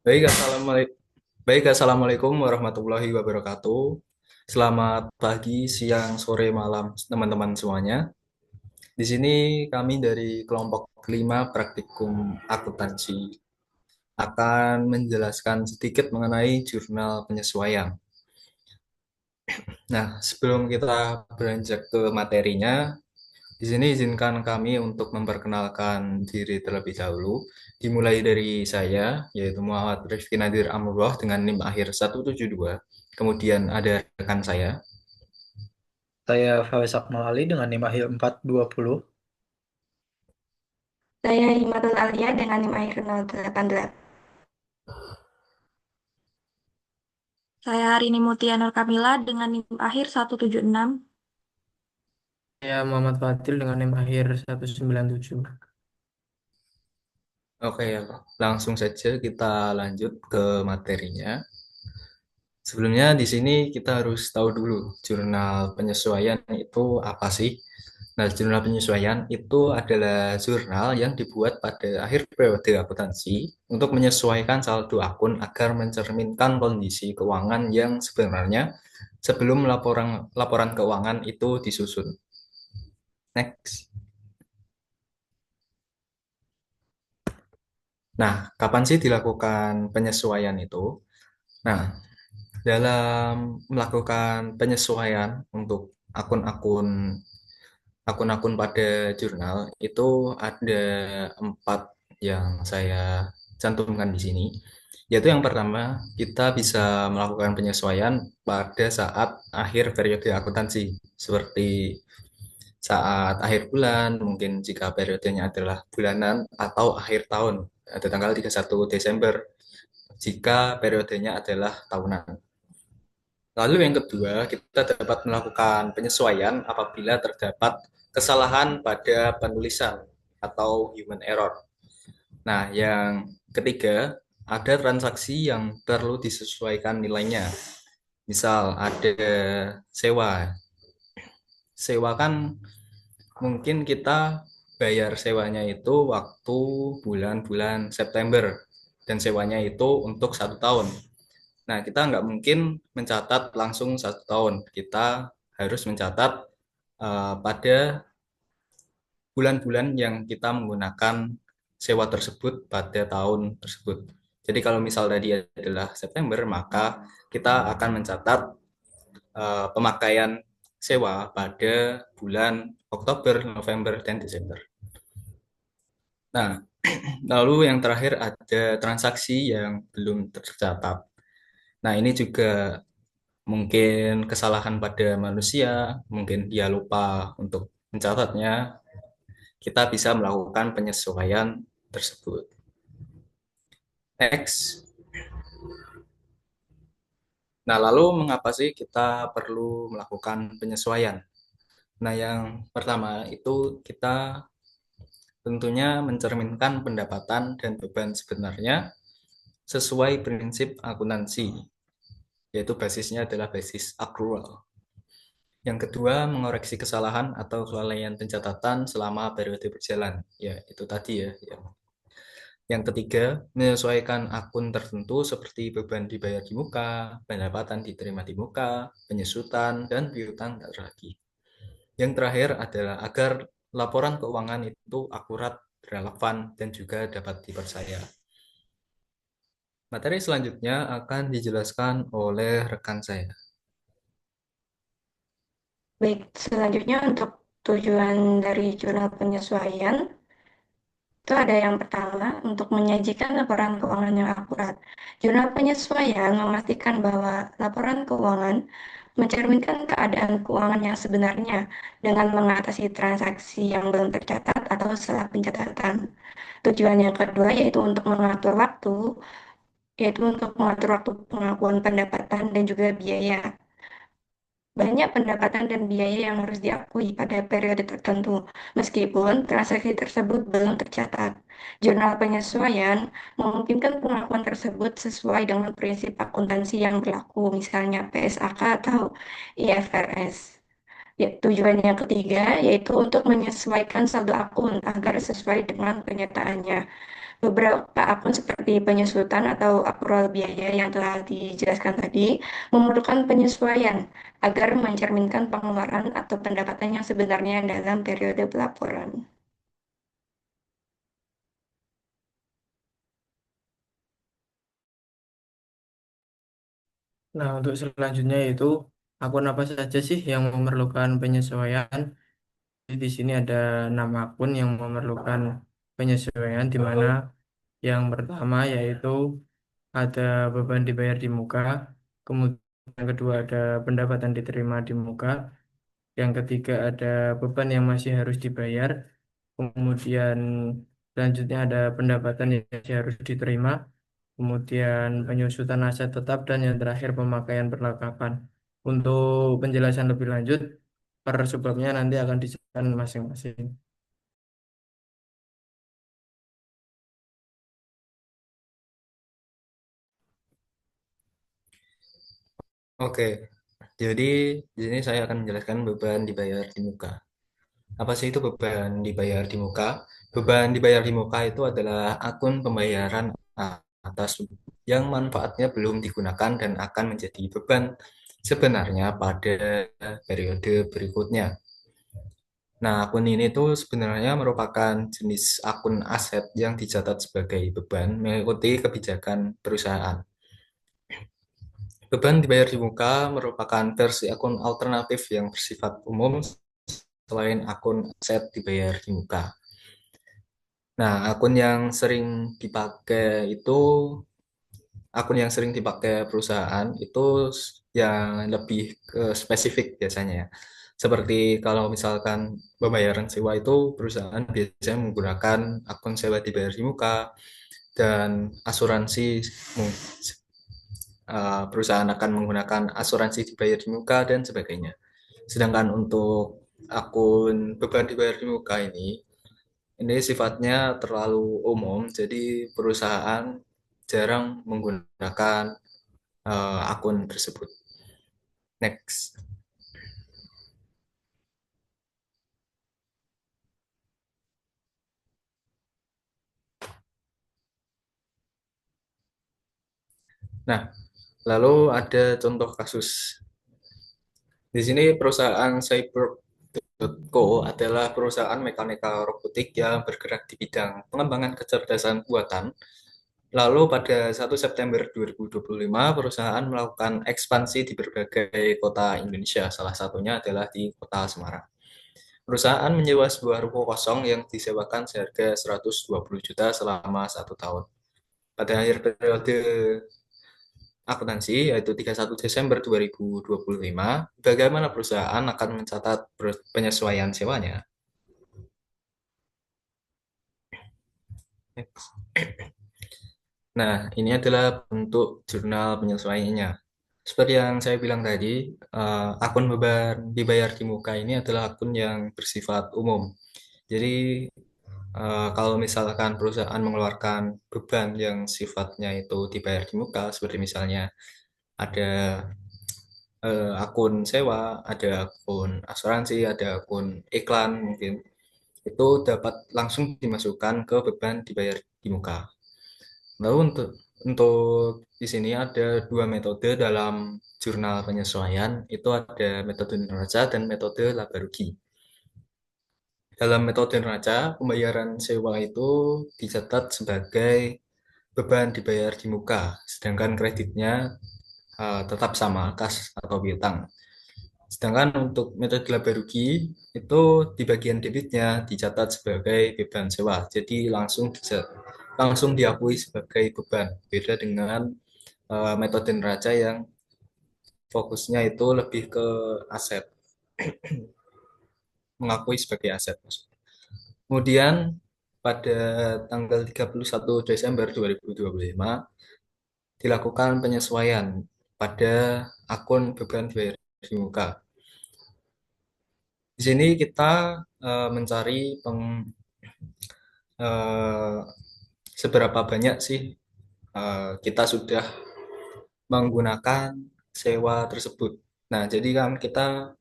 Assalamualaikum warahmatullahi wabarakatuh. Selamat pagi, siang, sore, malam, teman-teman semuanya. Di sini kami dari kelompok 5 praktikum akuntansi akan menjelaskan sedikit mengenai jurnal penyesuaian. Nah, sebelum kita beranjak ke materinya, di sini izinkan kami untuk memperkenalkan diri terlebih dahulu. Dimulai dari saya, yaitu Muhammad Rifki Nadir Amrullah dengan NIM akhir 172. Kemudian ada rekan saya. Saya Fawez Akmal Ali dengan NIM akhir 420. Saya Himatul Alia dengan NIM akhir 088. Saya Harini Mutia Nur Kamila dengan NIM akhir 176. Saya Muhammad Fadil dengan NIM akhir 197. Oke, ya, langsung saja kita lanjut ke materinya. Sebelumnya di sini kita harus tahu dulu jurnal penyesuaian itu apa sih? Nah, jurnal penyesuaian itu adalah jurnal yang dibuat pada akhir periode akuntansi untuk menyesuaikan saldo akun agar mencerminkan kondisi keuangan yang sebenarnya sebelum laporan laporan keuangan itu disusun. Next. Nah, kapan sih dilakukan penyesuaian itu? Nah, dalam melakukan penyesuaian untuk akun-akun akun-akun pada jurnal itu ada 4 yang saya cantumkan di sini. Yaitu yang pertama, kita bisa melakukan penyesuaian pada saat akhir periode akuntansi, seperti saat akhir bulan, mungkin jika periodenya adalah bulanan atau akhir tahun, ada tanggal 31 Desember, jika periodenya adalah tahunan. Lalu yang kedua, kita dapat melakukan penyesuaian apabila terdapat kesalahan pada penulisan atau human error. Nah, yang ketiga, ada transaksi yang perlu disesuaikan nilainya. Misal ada sewa. Sewa kan mungkin kita bayar sewanya itu waktu bulan-bulan September dan sewanya itu untuk 1 tahun. Nah, kita nggak mungkin mencatat langsung 1 tahun. Kita harus mencatat pada bulan-bulan yang kita menggunakan sewa tersebut pada tahun tersebut. Jadi kalau misal tadi adalah September, maka kita akan mencatat pemakaian sewa pada bulan Oktober, November, dan Desember. Nah, lalu yang terakhir ada transaksi yang belum tercatat. Nah, ini juga mungkin kesalahan pada manusia, mungkin dia lupa untuk mencatatnya, kita bisa melakukan penyesuaian tersebut. Next. Nah, lalu mengapa sih kita perlu melakukan penyesuaian? Nah, yang pertama itu kita tentunya mencerminkan pendapatan dan beban sebenarnya sesuai prinsip akuntansi, yaitu basisnya adalah basis accrual. Yang kedua, mengoreksi kesalahan atau kelalaian pencatatan selama periode berjalan. Ya, itu tadi ya. Yang ketiga, menyesuaikan akun tertentu seperti beban dibayar di muka, pendapatan diterima di muka, penyusutan, dan piutang tak terlagi. Yang terakhir adalah agar laporan keuangan itu akurat, relevan, dan juga dapat dipercaya. Materi selanjutnya akan dijelaskan oleh rekan saya. Baik, selanjutnya untuk tujuan dari jurnal penyesuaian, itu ada yang pertama untuk menyajikan laporan keuangan yang akurat. Jurnal penyesuaian memastikan bahwa laporan keuangan mencerminkan keadaan keuangan yang sebenarnya dengan mengatasi transaksi yang belum tercatat atau salah pencatatan. Tujuan yang kedua yaitu untuk mengatur waktu pengakuan pendapatan dan juga biaya. Banyak pendapatan dan biaya yang harus diakui pada periode tertentu, meskipun transaksi tersebut belum tercatat. Jurnal penyesuaian memungkinkan pengakuan tersebut sesuai dengan prinsip akuntansi yang berlaku, misalnya PSAK atau IFRS. Ya, tujuan yang ketiga yaitu untuk menyesuaikan saldo akun agar sesuai dengan kenyataannya. Beberapa akun seperti penyusutan atau akrual biaya yang telah dijelaskan tadi memerlukan penyesuaian agar mencerminkan pengeluaran atau pendapatan yang sebenarnya dalam periode pelaporan. Nah, untuk selanjutnya itu akun apa saja sih yang memerlukan penyesuaian? Jadi di sini ada 6 akun yang memerlukan penyesuaian, di mana yang pertama yaitu ada beban dibayar di muka, kemudian yang kedua ada pendapatan diterima di muka, yang ketiga ada beban yang masih harus dibayar, kemudian selanjutnya ada pendapatan yang masih harus diterima, kemudian penyusutan aset tetap, dan yang terakhir pemakaian perlengkapan. Untuk penjelasan lebih lanjut, per subbabnya nanti akan dijelaskan masing-masing. Oke, jadi di sini saya akan menjelaskan beban dibayar di muka. Apa sih itu beban dibayar di muka? Beban dibayar di muka itu adalah akun pembayaran atas yang manfaatnya belum digunakan dan akan menjadi beban sebenarnya pada periode berikutnya. Nah, akun ini tuh sebenarnya merupakan jenis akun aset yang dicatat sebagai beban mengikuti kebijakan perusahaan. Beban dibayar di muka merupakan versi akun alternatif yang bersifat umum selain akun aset dibayar di muka. Nah, akun yang sering dipakai perusahaan itu yang lebih ke spesifik biasanya ya. Seperti kalau misalkan pembayaran sewa itu perusahaan biasanya menggunakan akun sewa dibayar di muka dan asuransi perusahaan akan menggunakan asuransi dibayar di muka dan sebagainya. Sedangkan untuk akun beban dibayar di muka ini sifatnya terlalu umum, jadi perusahaan jarang menggunakan akun tersebut. Next. Nah, lalu ada contoh kasus. Di sini perusahaan Cyber.co adalah perusahaan mekanika robotik yang bergerak di bidang pengembangan kecerdasan buatan. Lalu pada 1 September 2025, perusahaan melakukan ekspansi di berbagai kota Indonesia, salah satunya adalah di kota Semarang. Perusahaan menyewa sebuah ruko kosong yang disewakan seharga 120 juta selama 1 tahun. Pada akhir periode akuntansi, yaitu 31 Desember 2025, bagaimana perusahaan akan mencatat penyesuaian sewanya? Nah, ini adalah bentuk jurnal penyesuaiannya. Seperti yang saya bilang tadi, akun beban dibayar di muka ini adalah akun yang bersifat umum. Jadi, kalau misalkan perusahaan mengeluarkan beban yang sifatnya itu dibayar di muka, seperti misalnya ada akun sewa, ada akun asuransi, ada akun iklan mungkin, itu dapat langsung dimasukkan ke beban dibayar di muka. Lalu untuk di sini ada dua metode dalam jurnal penyesuaian, itu ada metode neraca dan metode laba rugi. Dalam metode neraca, pembayaran sewa itu dicatat sebagai beban dibayar di muka, sedangkan kreditnya tetap sama, kas atau piutang. Sedangkan untuk metode laba rugi, itu di bagian debitnya dicatat sebagai beban sewa, jadi langsung diakui sebagai beban. Beda dengan metode neraca yang fokusnya itu lebih ke aset, mengakui sebagai aset. Kemudian pada tanggal 31 Desember 2025 dilakukan penyesuaian pada akun beban dibayar di muka. Di sini kita mencari eh, seberapa banyak sih kita sudah menggunakan sewa tersebut. Nah, jadi kan kita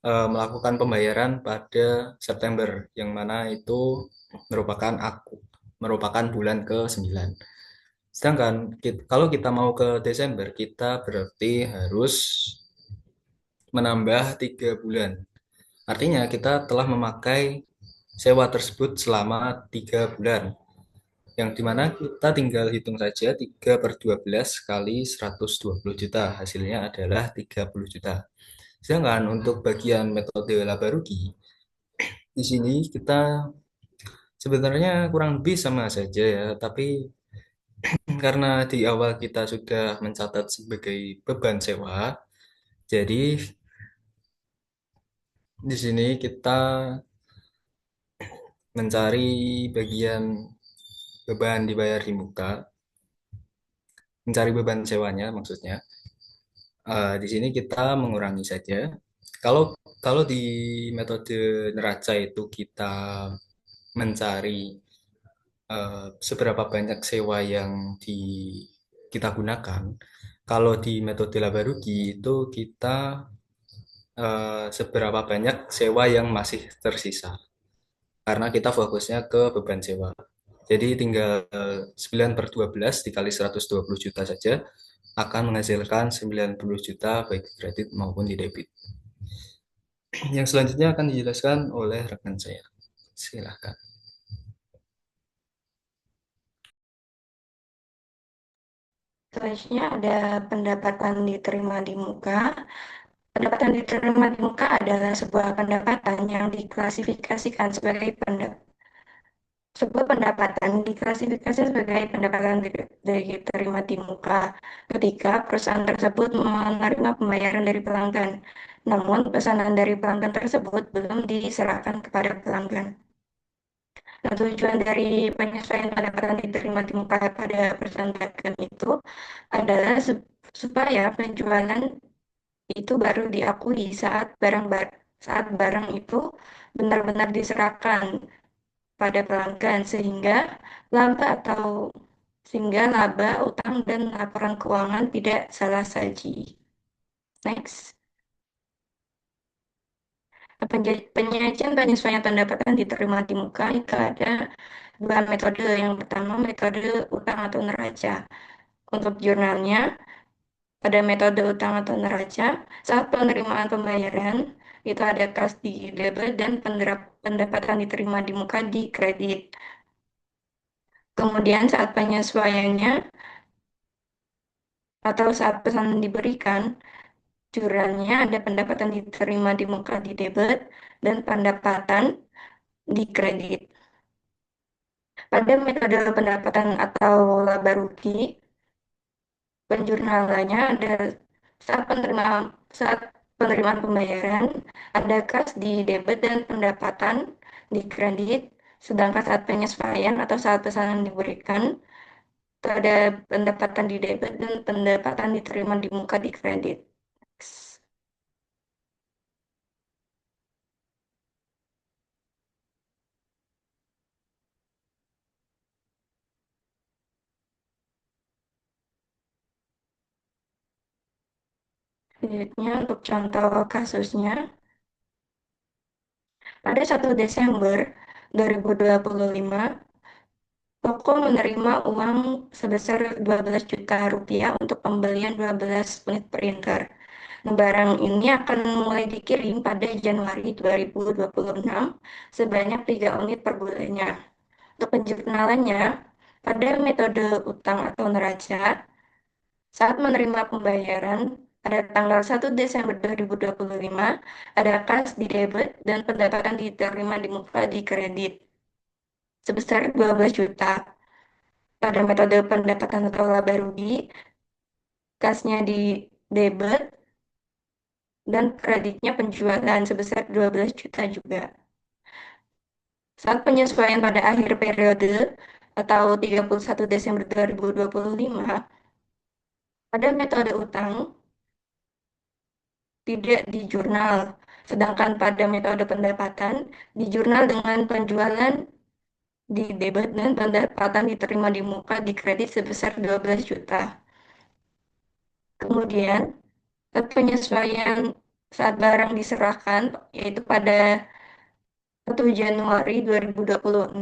melakukan pembayaran pada September, yang mana itu merupakan merupakan bulan ke-9. Sedangkan kalau kita mau ke Desember, kita berarti harus menambah 3 bulan. Artinya kita telah memakai sewa tersebut selama 3 bulan. Yang dimana kita tinggal hitung saja 3 per 12 kali 120 juta. Hasilnya adalah 30 juta. Sedangkan untuk bagian metode laba rugi, di sini kita sebenarnya kurang lebih sama saja ya, tapi karena di awal kita sudah mencatat sebagai beban sewa, jadi di sini kita mencari bagian beban dibayar di muka, mencari beban sewanya maksudnya. Di sini kita mengurangi saja. Kalau kalau di metode neraca itu kita mencari seberapa banyak sewa yang kita gunakan. Kalau di metode laba rugi itu kita seberapa banyak sewa yang masih tersisa. Karena kita fokusnya ke beban sewa. Jadi tinggal 9 per 12 dikali 120 juta saja akan menghasilkan 90 juta baik di kredit maupun di debit. Yang selanjutnya akan dijelaskan oleh rekan saya. Silakan. Selanjutnya ada pendapatan diterima di muka. Pendapatan diterima di muka adalah sebuah pendapatan yang diklasifikasikan sebagai sebuah pendapatan diklasifikasi sebagai pendapatan diterima di muka ketika perusahaan tersebut menerima pembayaran dari pelanggan, namun pesanan dari pelanggan tersebut belum diserahkan kepada pelanggan. Nah, tujuan dari penyesuaian pendapatan diterima di muka pada perusahaan dagang itu adalah supaya penjualan itu baru diakui saat barang itu benar-benar diserahkan pada pelanggan sehingga laba, utang, dan laporan keuangan tidak salah saji. Next. Penyajian penyesuaian pendapatan diterima di muka itu ada dua metode. Yang pertama metode utang atau neraca. Untuk jurnalnya, pada metode utang atau neraca, saat penerimaan pembayaran itu ada kas di debit dan pendapatan diterima di muka di kredit. Kemudian saat penyesuaiannya atau saat pesanan diberikan, jurnalnya ada pendapatan diterima di muka di debit dan pendapatan di kredit. Pada metode pendapatan atau laba rugi, penjurnalannya ada saat penerimaan pembayaran ada kas di debit dan pendapatan di kredit, sedangkan saat penyesuaian atau saat pesanan diberikan itu ada pendapatan di debit dan pendapatan diterima di muka di kredit. Selanjutnya untuk contoh kasusnya, pada 1 Desember 2025, toko menerima uang sebesar 12 juta rupiah untuk pembelian 12 unit printer. Nah, barang ini akan mulai dikirim pada Januari 2026 sebanyak 3 unit per bulannya. Untuk penjurnalannya, pada metode utang atau neraca, saat menerima pembayaran pada tanggal 1 Desember 2025, ada kas di debit dan pendapatan diterima di muka di kredit sebesar 12 juta. Pada metode pendapatan atau laba rugi, kasnya di debit dan kreditnya penjualan sebesar 12 juta juga. Saat penyesuaian pada akhir periode atau 31 Desember 2025, pada metode utang tidak di jurnal, sedangkan pada metode pendapatan di jurnal dengan penjualan di debit dan pendapatan diterima di muka di kredit sebesar 12 juta. Kemudian, penyesuaian saat barang diserahkan, yaitu pada 1 Januari 2026,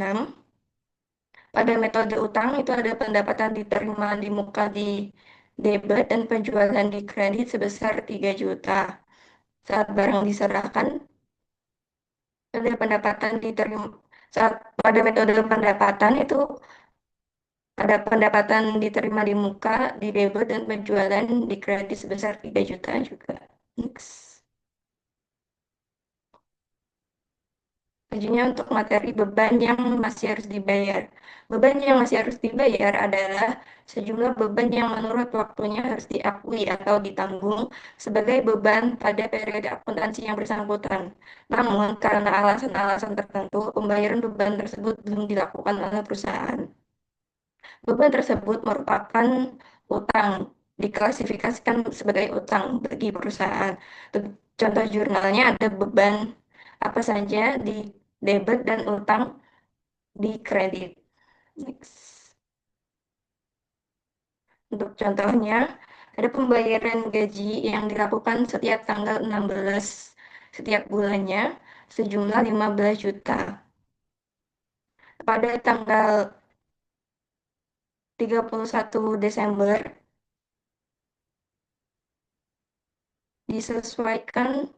Pada metode utang itu ada pendapatan diterima di muka di debit dan penjualan di kredit sebesar 3 juta. Saat barang diserahkan, ada pendapatan diterima saat pada metode pendapatan itu ada pendapatan diterima di muka, di debit dan penjualan di kredit sebesar 3 juta juga. Next. Selanjutnya untuk materi beban yang masih harus dibayar. Beban yang masih harus dibayar adalah sejumlah beban yang menurut waktunya harus diakui atau ditanggung sebagai beban pada periode akuntansi yang bersangkutan. Namun, karena alasan-alasan tertentu, pembayaran beban tersebut belum dilakukan oleh perusahaan. Beban tersebut merupakan utang, diklasifikasikan sebagai utang bagi perusahaan. Contoh jurnalnya ada beban apa saja di debit dan utang di kredit. Next. Untuk contohnya, ada pembayaran gaji yang dilakukan setiap tanggal 16 setiap bulannya sejumlah 15 juta. Pada tanggal 31 Desember disesuaikan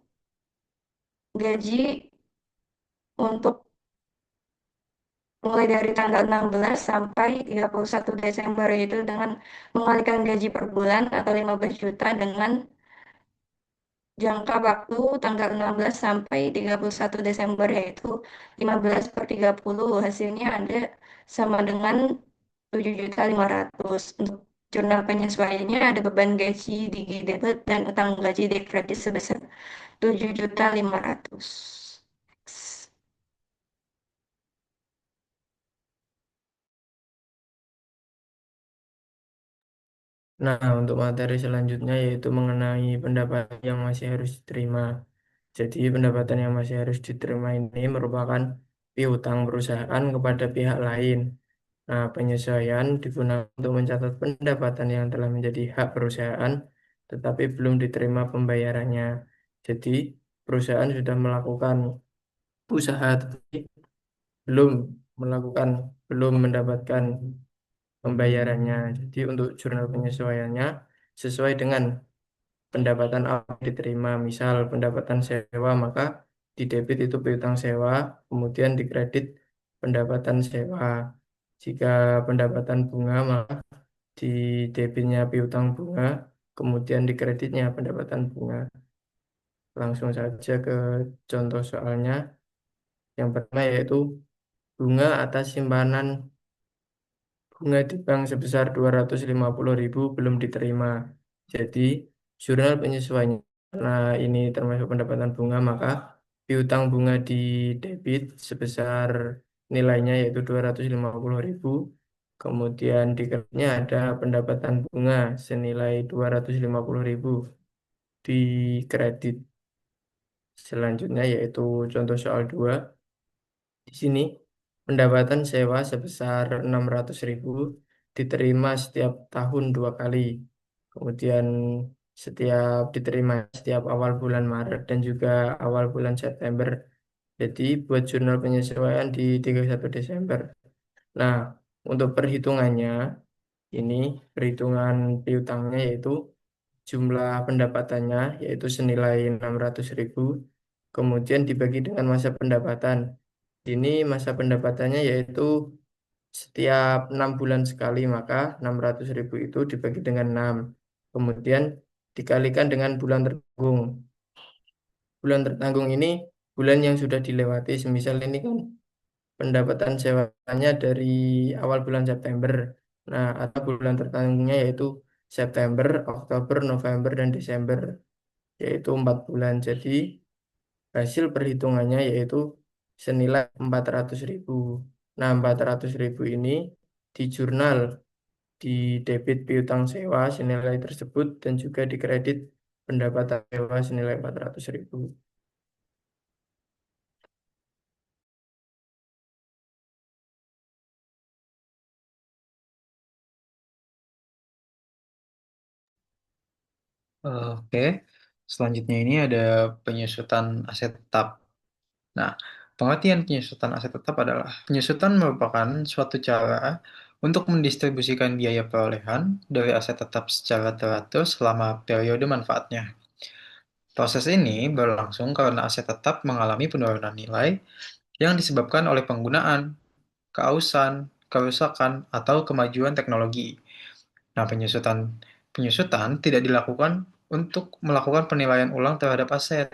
gaji untuk mulai dari tanggal 16 sampai 31 Desember itu dengan mengalihkan gaji per bulan atau 15 juta dengan jangka waktu tanggal 16 sampai 31 Desember yaitu 15 per 30 hasilnya ada sama dengan 7.500.000. Untuk jurnal penyesuaiannya ada beban gaji di debit dan utang gaji di kredit sebesar 7.500.000. Nah, untuk materi selanjutnya yaitu mengenai pendapatan yang masih harus diterima. Jadi, pendapatan yang masih harus diterima ini merupakan piutang perusahaan kepada pihak lain. Nah, penyesuaian digunakan untuk mencatat pendapatan yang telah menjadi hak perusahaan, tetapi belum diterima pembayarannya. Jadi, perusahaan sudah melakukan usaha, tetapi belum melakukan, belum mendapatkan pembayarannya. Jadi, untuk jurnal penyesuaiannya sesuai dengan pendapatan apa yang diterima. Misal pendapatan sewa, maka di debit itu piutang sewa, kemudian di kredit pendapatan sewa. Jika pendapatan bunga, maka di debitnya piutang bunga, kemudian di kreditnya pendapatan bunga. Langsung saja ke contoh soalnya. Yang pertama yaitu bunga atas simpanan bunga di bank sebesar 250.000 belum diterima. Jadi, jurnal penyesuaiannya karena ini termasuk pendapatan bunga, maka piutang bunga di debit sebesar nilainya yaitu 250.000. Kemudian di kreditnya ada pendapatan bunga senilai 250.000 di kredit. Selanjutnya yaitu contoh soal 2. Di sini pendapatan sewa sebesar 600.000 diterima setiap tahun 2 kali. Kemudian diterima setiap awal bulan Maret dan juga awal bulan September. Jadi buat jurnal penyesuaian di 31 Desember. Nah, untuk perhitungannya ini perhitungan piutangnya yaitu jumlah pendapatannya yaitu senilai 600.000 kemudian dibagi dengan masa pendapatan. Ini masa pendapatannya yaitu setiap 6 bulan sekali, maka 600.000 itu dibagi dengan 6. Kemudian dikalikan dengan bulan tertanggung. Bulan tertanggung ini bulan yang sudah dilewati. Semisal ini kan pendapatan sewanya dari awal bulan September. Nah, atau bulan tertanggungnya yaitu September, Oktober, November, dan Desember, yaitu 4 bulan. Jadi, hasil perhitungannya yaitu senilai 400.000. Nah, 400.000 ini di jurnal di debit piutang sewa senilai tersebut dan juga di kredit pendapatan sewa senilai 400.000. Oke, selanjutnya ini ada penyusutan aset tetap. Nah, Pengertian penyusutan aset tetap adalah penyusutan merupakan suatu cara untuk mendistribusikan biaya perolehan dari aset tetap secara teratur selama periode manfaatnya. Proses ini berlangsung karena aset tetap mengalami penurunan nilai yang disebabkan oleh penggunaan, keausan, kerusakan, atau kemajuan teknologi. Nah, penyusutan tidak dilakukan untuk melakukan penilaian ulang terhadap aset,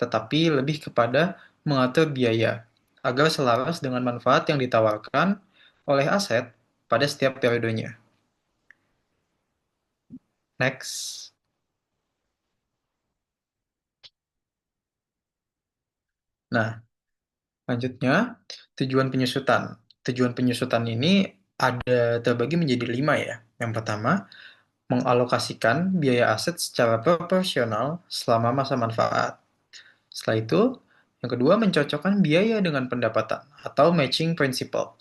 tetapi lebih kepada mengatur biaya agar selaras dengan manfaat yang ditawarkan oleh aset pada setiap periodenya. Next. Nah, lanjutnya, tujuan penyusutan. Tujuan penyusutan ini ada terbagi menjadi 5 ya. Yang pertama, mengalokasikan biaya aset secara proporsional selama masa manfaat. Setelah itu, yang kedua mencocokkan biaya dengan pendapatan atau matching principle,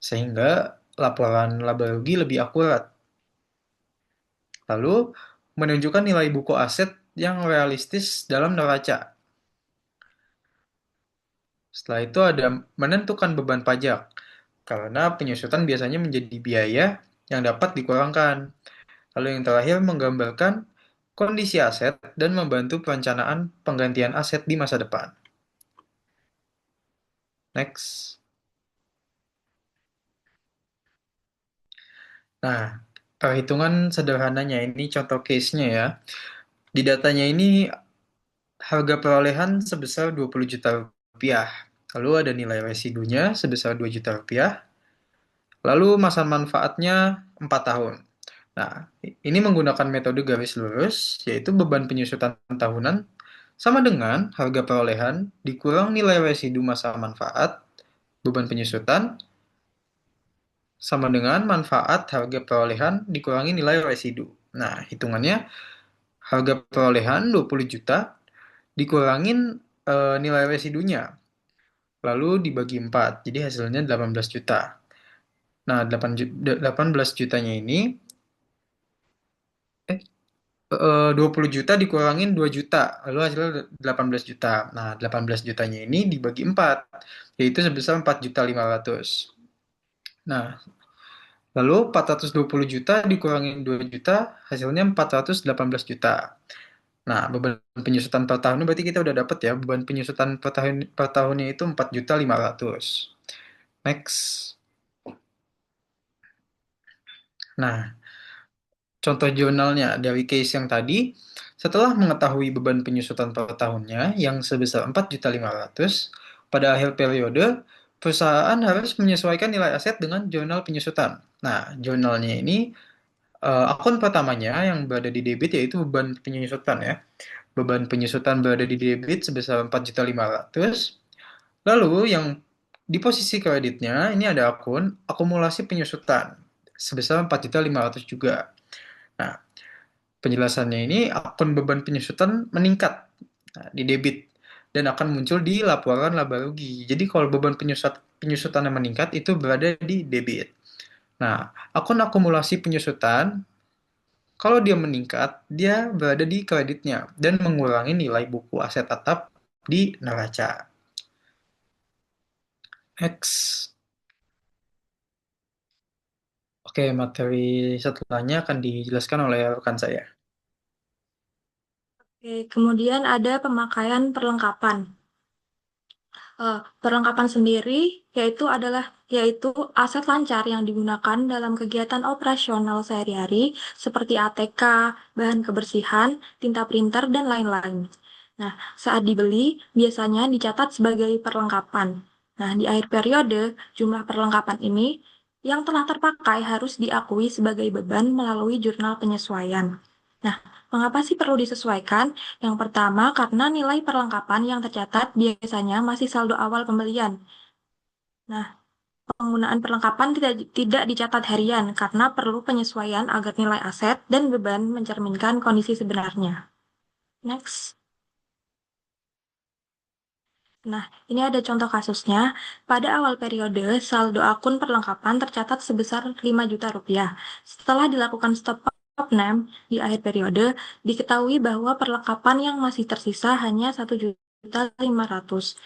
sehingga laporan laba rugi lebih akurat. Lalu, menunjukkan nilai buku aset yang realistis dalam neraca. Setelah itu ada menentukan beban pajak, karena penyusutan biasanya menjadi biaya yang dapat dikurangkan. Lalu yang terakhir menggambarkan kondisi aset dan membantu perencanaan penggantian aset di masa depan. Next. Nah, perhitungan sederhananya ini contoh case-nya ya. Di datanya ini harga perolehan sebesar 20 juta rupiah. Lalu ada nilai residunya sebesar 2 juta rupiah. Lalu masa manfaatnya 4 tahun. Nah, ini menggunakan metode garis lurus, yaitu beban penyusutan tahunan sama dengan harga perolehan dikurang nilai residu masa manfaat, beban penyusutan, sama dengan manfaat harga perolehan dikurangi nilai residu. Nah, hitungannya harga perolehan 20 juta dikurangin nilai residunya. Lalu dibagi 4, jadi hasilnya 18 juta. Nah, 18 jutanya ini 20 juta dikurangin 2 juta, lalu hasilnya 18 juta. Nah, 18 jutanya ini dibagi 4, yaitu sebesar 4.500.000. Nah, lalu 420 juta dikurangin 2 juta, hasilnya 418 juta. Nah, beban penyusutan per tahunnya berarti kita udah dapat ya, beban penyusutan per tahunnya itu 4.500.000. Next. Nah, contoh jurnalnya dari case yang tadi, setelah mengetahui beban penyusutan per tahunnya yang sebesar 4.500.000, pada akhir periode, perusahaan harus menyesuaikan nilai aset dengan jurnal penyusutan. Nah, jurnalnya ini akun pertamanya yang berada di debit yaitu beban penyusutan ya. Beban penyusutan berada di debit sebesar 4.500.000. Lalu yang di posisi kreditnya ini ada akun akumulasi penyusutan sebesar 4.500.000 juga. Nah, penjelasannya ini akun beban penyusutan meningkat di debit dan akan muncul di laporan laba rugi. Jadi kalau beban penyusutan yang meningkat itu berada di debit. Nah, akun akumulasi penyusutan kalau dia meningkat, dia berada di kreditnya dan mengurangi nilai buku aset tetap di neraca. X. Oke, materi setelahnya akan dijelaskan oleh rekan saya. Oke, kemudian ada pemakaian perlengkapan. Perlengkapan sendiri yaitu aset lancar yang digunakan dalam kegiatan operasional sehari-hari seperti ATK, bahan kebersihan, tinta printer, dan lain-lain. Nah, saat dibeli biasanya dicatat sebagai perlengkapan. Nah, di akhir periode, jumlah perlengkapan ini yang telah terpakai harus diakui sebagai beban melalui jurnal penyesuaian. Nah, mengapa sih perlu disesuaikan? Yang pertama, karena nilai perlengkapan yang tercatat biasanya masih saldo awal pembelian. Nah, penggunaan perlengkapan tidak dicatat harian karena perlu penyesuaian agar nilai aset dan beban mencerminkan kondisi sebenarnya. Next. Nah, ini ada contoh kasusnya. Pada awal periode, saldo akun perlengkapan tercatat sebesar 5 juta rupiah. Setelah dilakukan stop name di akhir periode, diketahui bahwa perlengkapan yang masih tersisa hanya 1.500.000.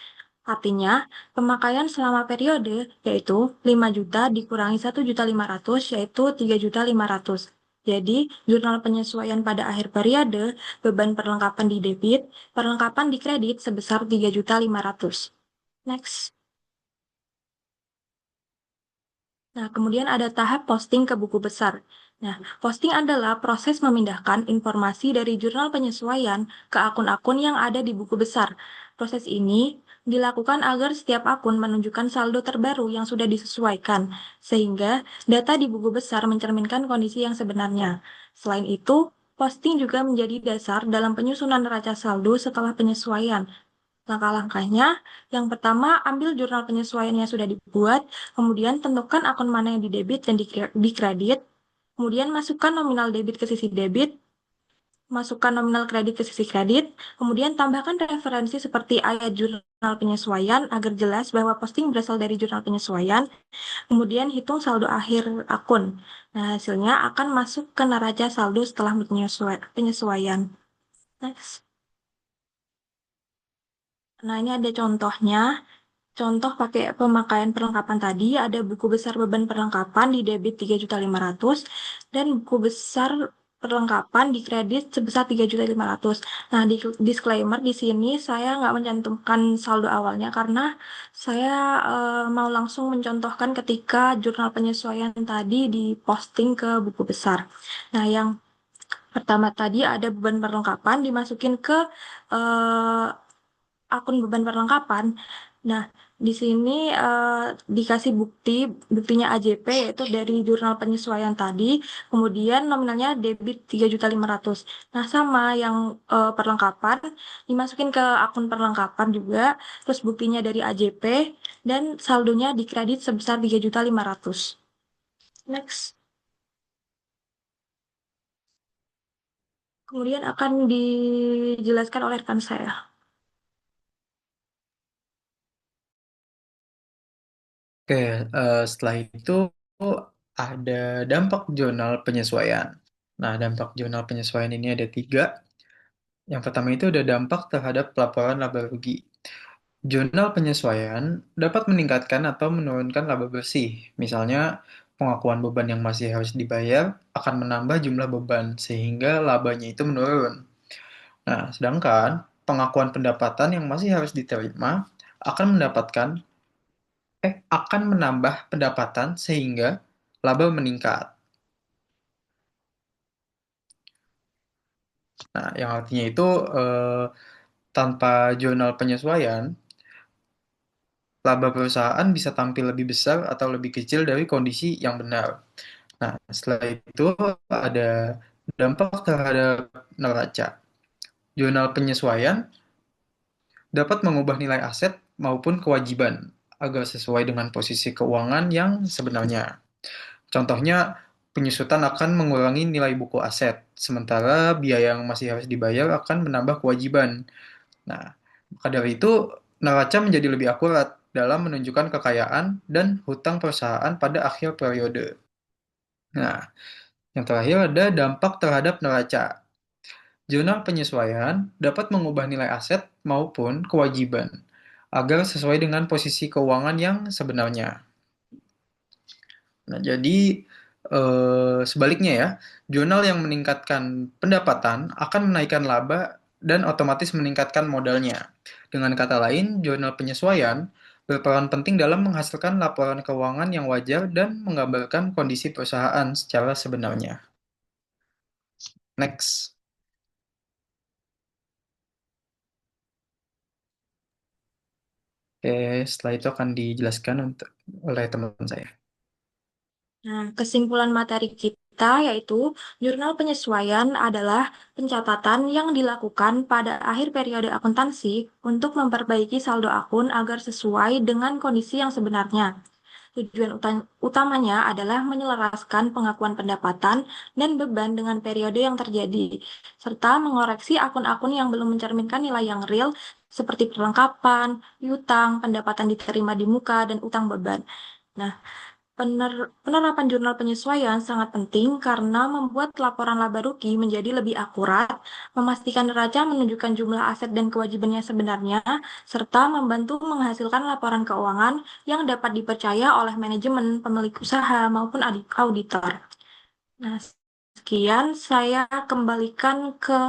Artinya, pemakaian selama periode yaitu 5 juta dikurangi 1.500.000 yaitu 3.500.000. Jadi, jurnal penyesuaian pada akhir periode, beban perlengkapan di debit, perlengkapan di kredit sebesar 3.500.000. Next. Nah, kemudian ada tahap posting ke buku besar. Nah, posting adalah proses memindahkan informasi dari jurnal penyesuaian ke akun-akun yang ada di buku besar. Proses ini dilakukan agar setiap akun menunjukkan saldo terbaru yang sudah disesuaikan, sehingga data di buku besar mencerminkan kondisi yang sebenarnya. Selain itu, posting juga menjadi dasar dalam penyusunan neraca saldo setelah penyesuaian. Langkah-langkahnya, yang pertama, ambil jurnal penyesuaian yang sudah dibuat, kemudian tentukan akun mana yang didebit dan di kredit, kemudian masukkan nominal debit ke sisi debit, masukkan nominal kredit ke sisi kredit, kemudian tambahkan referensi seperti ayat jurnal penyesuaian agar jelas bahwa posting berasal dari jurnal penyesuaian, kemudian hitung saldo akhir akun. Nah, hasilnya akan masuk ke neraca saldo setelah penyesuaian. Next. Nah, ini ada contohnya. Contoh pakai pemakaian perlengkapan tadi, ada buku besar beban perlengkapan di debit 3.500.000 dan buku besar perlengkapan di kredit sebesar 3.500.000. Nah, di disclaimer di sini saya nggak mencantumkan saldo awalnya karena saya mau langsung mencontohkan ketika jurnal penyesuaian tadi diposting ke buku besar. Nah, yang pertama tadi ada beban perlengkapan dimasukin ke eh, akun beban perlengkapan. Nah, di sini dikasih buktinya AJP yaitu dari jurnal penyesuaian tadi, kemudian nominalnya debit 3.500.000. Nah, sama yang perlengkapan dimasukin ke akun perlengkapan juga, terus buktinya dari AJP dan saldonya di kredit sebesar 3.500.000. Next. Kemudian akan dijelaskan oleh rekan saya. Oke, setelah itu ada dampak jurnal penyesuaian. Nah, dampak jurnal penyesuaian ini ada tiga. Yang pertama itu ada dampak terhadap pelaporan laba rugi. Jurnal penyesuaian dapat meningkatkan atau menurunkan laba bersih. Misalnya, pengakuan beban yang masih harus dibayar akan menambah jumlah beban, sehingga labanya itu menurun. Nah, sedangkan pengakuan pendapatan yang masih harus diterima akan menambah pendapatan sehingga laba meningkat. Nah, yang artinya itu tanpa jurnal penyesuaian, laba perusahaan bisa tampil lebih besar atau lebih kecil dari kondisi yang benar. Nah, setelah itu ada dampak terhadap neraca. Jurnal penyesuaian dapat mengubah nilai aset maupun kewajiban agar sesuai dengan posisi keuangan yang sebenarnya. Contohnya, penyusutan akan mengurangi nilai buku aset, sementara biaya yang masih harus dibayar akan menambah kewajiban. Nah, maka dari itu, neraca menjadi lebih akurat dalam menunjukkan kekayaan dan hutang perusahaan pada akhir periode. Nah, yang terakhir ada dampak terhadap neraca. Jurnal penyesuaian dapat mengubah nilai aset maupun kewajiban agar sesuai dengan posisi keuangan yang sebenarnya. Nah, jadi sebaliknya ya, jurnal yang meningkatkan pendapatan akan menaikkan laba dan otomatis meningkatkan modalnya. Dengan kata lain, jurnal penyesuaian berperan penting dalam menghasilkan laporan keuangan yang wajar dan menggambarkan kondisi perusahaan secara sebenarnya. Next. Oke, setelah itu akan dijelaskan oleh teman saya. Nah, kesimpulan materi kita yaitu jurnal penyesuaian adalah pencatatan yang dilakukan pada akhir periode akuntansi untuk memperbaiki saldo akun agar sesuai dengan kondisi yang sebenarnya. Tujuan utamanya adalah menyelaraskan pengakuan pendapatan dan beban dengan periode yang terjadi, serta mengoreksi akun-akun yang belum mencerminkan nilai yang real seperti perlengkapan, piutang, pendapatan diterima di muka, dan utang beban. Nah, Penerapan jurnal penyesuaian sangat penting karena membuat laporan laba rugi menjadi lebih akurat, memastikan neraca menunjukkan jumlah aset dan kewajibannya sebenarnya, serta membantu menghasilkan laporan keuangan yang dapat dipercaya oleh manajemen, pemilik usaha, maupun auditor. Nah, sekian saya kembalikan ke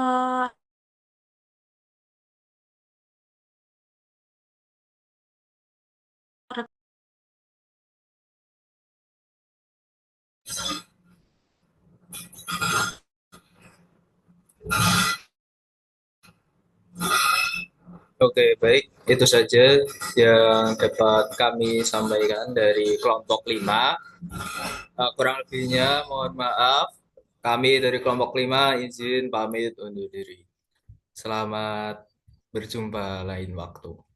Oke, baik. Itu saja yang dapat kami sampaikan dari kelompok 5. Kurang lebihnya mohon maaf. Kami dari kelompok 5 izin pamit undur diri. Selamat berjumpa lain waktu.